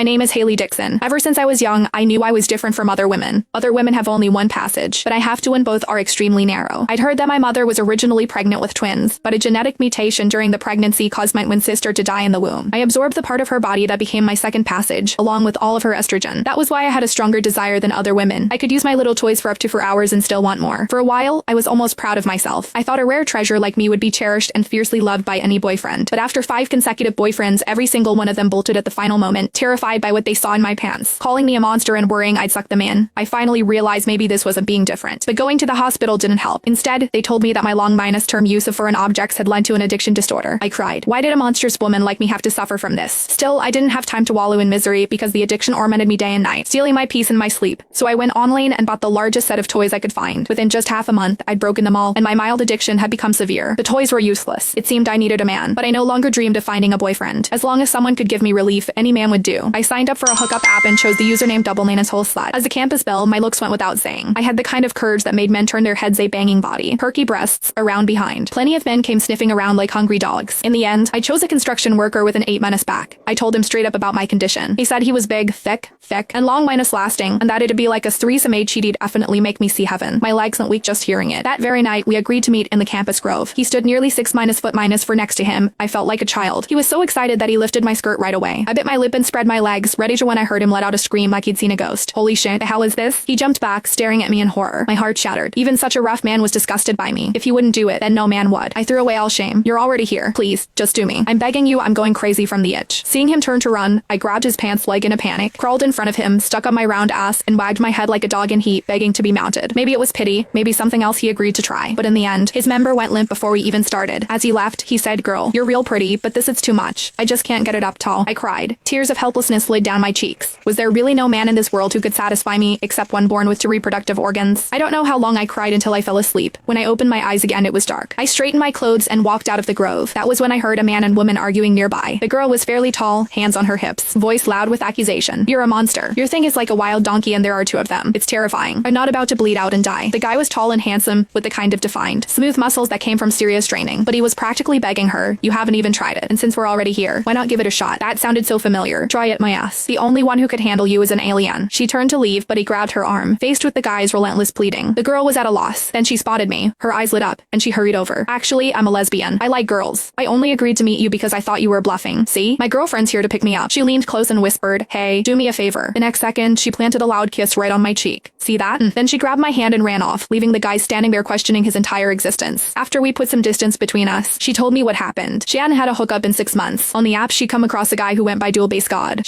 My name is Haley Dixon. Ever since I was young, I knew I was different from other women. Other women have only one passage, but I have two and both are extremely narrow. I'd heard that my mother was originally pregnant with twins, but a genetic mutation during the pregnancy caused my twin sister to die in the womb. I absorbed the part of her body that became my second passage, along with all of her estrogen. That was why I had a stronger desire than other women. I could use my little toys for up to 4 hours and still want more. For a while, I was almost proud of myself. I thought a rare treasure like me would be cherished and fiercely loved by any boyfriend. But after 5 consecutive boyfriends, every single one of them bolted at the final moment, terrified by what they saw in my pants, calling me a monster and worrying I'd suck them in. I finally realized maybe this wasn't being different. But going to the hospital didn't help. Instead, they told me that my long-term use of foreign objects had led to an addiction disorder. I cried. Why did a monstrous woman like me have to suffer from this? Still, I didn't have time to wallow in misery because the addiction tormented me day and night, stealing my peace and my sleep. So I went online and bought the largest set of toys I could find. Within just half a month, I'd broken them all, and my mild addiction had become severe. The toys were useless. It seemed I needed a man, but I no longer dreamed of finding a boyfriend. As long as someone could give me relief, any man would do. I signed up for a hookup app and chose the username @slut. As a campus belle, my looks went without saying. I had the kind of courage that made men turn their heads, a banging body, perky breasts, around behind. Plenty of men came sniffing around like hungry dogs. In the end, I chose a construction worker with an 8- back. I told him straight up about my condition. He said he was big, thick, and long lasting, and that it'd be like a threesome she'd definitely make me see heaven. My legs went weak just hearing it. That very night, we agreed to meet in the campus grove. He stood nearly 6- for next to him. I felt like a child. He was so excited that he lifted my skirt right away. I bit my lip and spread my legs, ready to when I heard him let out a scream like he'd seen a ghost. Holy shit, the hell is this? He jumped back, staring at me in horror. My heart shattered. Even such a rough man was disgusted by me. If he wouldn't do it, then no man would. I threw away all shame. You're already here. Please, just do me. I'm begging you, I'm going crazy from the itch. Seeing him turn to run, I grabbed his pants leg in a panic, crawled in front of him, stuck up my round ass, and wagged my head like a dog in heat, begging to be mounted. Maybe it was pity, maybe something else he agreed to try. But in the end, his member went limp before we even started. As he left, he said, "Girl, you're real pretty, but this is too much. I just can't get it up tall." I cried. Tears of helplessness slid down my cheeks. Was there really no man in this world who could satisfy me, except one born with 2 reproductive organs? I don't know how long I cried until I fell asleep. When I opened my eyes again, it was dark. I straightened my clothes and walked out of the grove. That was when I heard a man and woman arguing nearby. The girl was fairly tall, hands on her hips, voice loud with accusation. "You're a monster. Your thing is like a wild donkey and there are 2 of them. It's terrifying. I'm not about to bleed out and die." The guy was tall and handsome, with the kind of defined, smooth muscles that came from serious training, but he was practically begging her, "You haven't even tried it, and since we're already here, why not give it a shot?" That sounded so familiar. "Try it, my ass. The only one who could handle you is an alien." She turned to leave, but he grabbed her arm, faced with the guy's relentless pleading. The girl was at a loss. Then she spotted me. Her eyes lit up, and she hurried over. "Actually, I'm a lesbian. I like girls. I only agreed to meet you because I thought you were bluffing. See? My girlfriend's here to pick me up." She leaned close and whispered, "Hey, do me a favor." The next second, she planted a loud kiss right on my cheek. "See that?" Then she grabbed my hand and ran off, leaving the guy standing there questioning his entire existence. After we put some distance between us, she told me what happened. She hadn't had a hookup in 6 months. On the app, she'd come across a guy who went by Dual Base God.